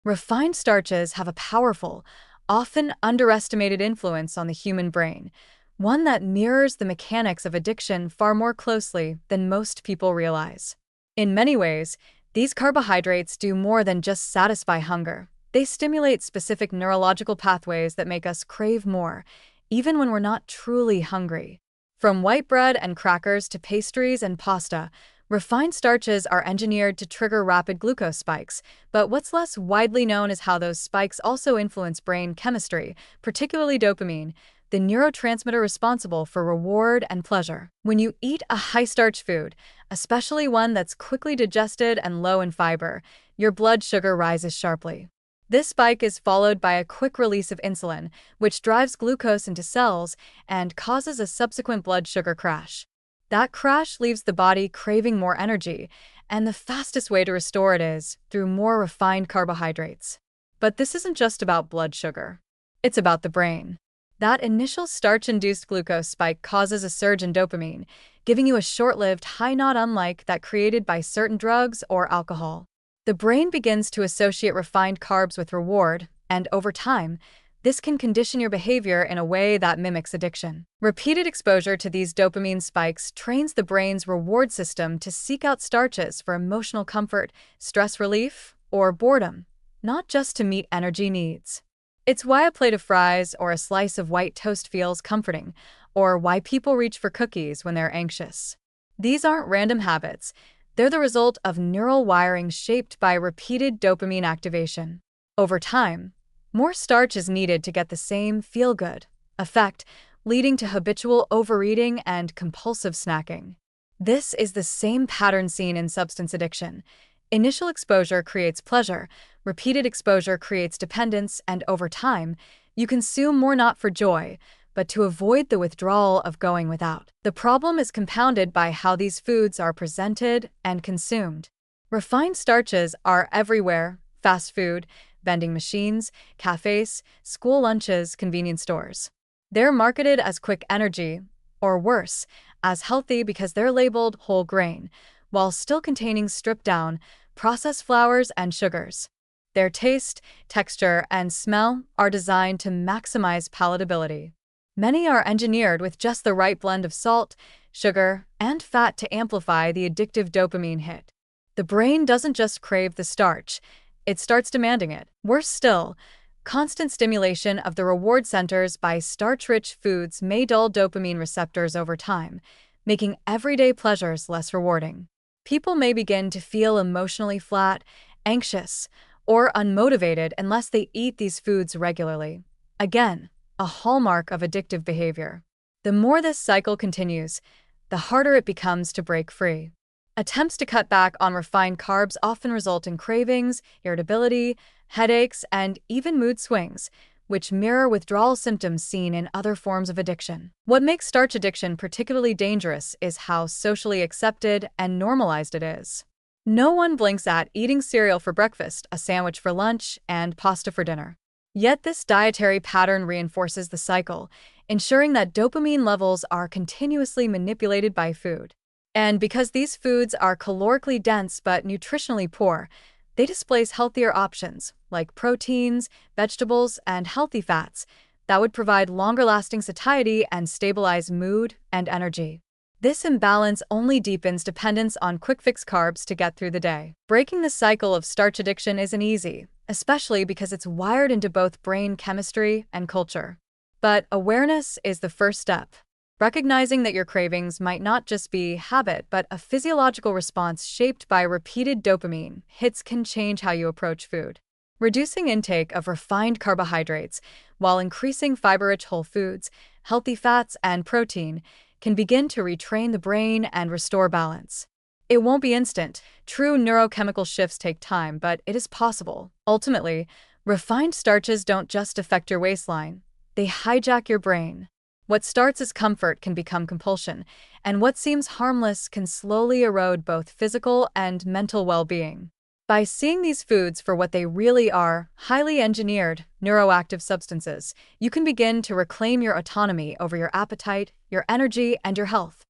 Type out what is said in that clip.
Refined starches have a powerful, often underestimated influence on the human brain, one that mirrors the mechanics of addiction far more closely than most people realize. In many ways, these carbohydrates do more than just satisfy hunger. They stimulate specific neurological pathways that make us crave more, even when we're not truly hungry. From white bread and crackers to pastries and pasta, refined starches are engineered to trigger rapid glucose spikes, but what's less widely known is how those spikes also influence brain chemistry, particularly dopamine, the neurotransmitter responsible for reward and pleasure. When you eat a high-starch food, especially one that's quickly digested and low in fiber, your blood sugar rises sharply. This spike is followed by a quick release of insulin, which drives glucose into cells and causes a subsequent blood sugar crash. That crash leaves the body craving more energy, and the fastest way to restore it is through more refined carbohydrates. But this isn't just about blood sugar. It's about the brain. That initial starch-induced glucose spike causes a surge in dopamine, giving you a short-lived high not unlike that created by certain drugs or alcohol. The brain begins to associate refined carbs with reward, and over time, this can condition your behavior in a way that mimics addiction. Repeated exposure to these dopamine spikes trains the brain's reward system to seek out starches for emotional comfort, stress relief, or boredom, not just to meet energy needs. It's why a plate of fries or a slice of white toast feels comforting, or why people reach for cookies when they're anxious. These aren't random habits. They're the result of neural wiring shaped by repeated dopamine activation. Over time, more starch is needed to get the same feel-good effect, leading to habitual overeating and compulsive snacking. This is the same pattern seen in substance addiction. Initial exposure creates pleasure, repeated exposure creates dependence, and over time, you consume more not for joy, but to avoid the withdrawal of going without. The problem is compounded by how these foods are presented and consumed. Refined starches are everywhere: fast food, vending machines, cafes, school lunches, convenience stores. They're marketed as quick energy, or worse, as healthy because they're labeled whole grain, while still containing stripped-down, processed flours and sugars. Their taste, texture, and smell are designed to maximize palatability. Many are engineered with just the right blend of salt, sugar, and fat to amplify the addictive dopamine hit. The brain doesn't just crave the starch, it starts demanding it. Worse still, constant stimulation of the reward centers by starch-rich foods may dull dopamine receptors over time, making everyday pleasures less rewarding. People may begin to feel emotionally flat, anxious, or unmotivated unless they eat these foods regularly. Again, a hallmark of addictive behavior. The more this cycle continues, the harder it becomes to break free. Attempts to cut back on refined carbs often result in cravings, irritability, headaches, and even mood swings, which mirror withdrawal symptoms seen in other forms of addiction. What makes starch addiction particularly dangerous is how socially accepted and normalized it is. No one blinks at eating cereal for breakfast, a sandwich for lunch, and pasta for dinner. Yet this dietary pattern reinforces the cycle, ensuring that dopamine levels are continuously manipulated by food. And because these foods are calorically dense but nutritionally poor, they displace healthier options, like proteins, vegetables, and healthy fats, that would provide longer-lasting satiety and stabilize mood and energy. This imbalance only deepens dependence on quick-fix carbs to get through the day. Breaking the cycle of starch addiction isn't easy, especially because it's wired into both brain chemistry and culture. But awareness is the first step. Recognizing that your cravings might not just be habit, but a physiological response shaped by repeated dopamine hits can change how you approach food. Reducing intake of refined carbohydrates while increasing fiber-rich whole foods, healthy fats, and protein can begin to retrain the brain and restore balance. It won't be instant. True neurochemical shifts take time, but it is possible. Ultimately, refined starches don't just affect your waistline, they hijack your brain. What starts as comfort can become compulsion, and what seems harmless can slowly erode both physical and mental well-being. By seeing these foods for what they really are, highly engineered, neuroactive substances, you can begin to reclaim your autonomy over your appetite, your energy, and your health.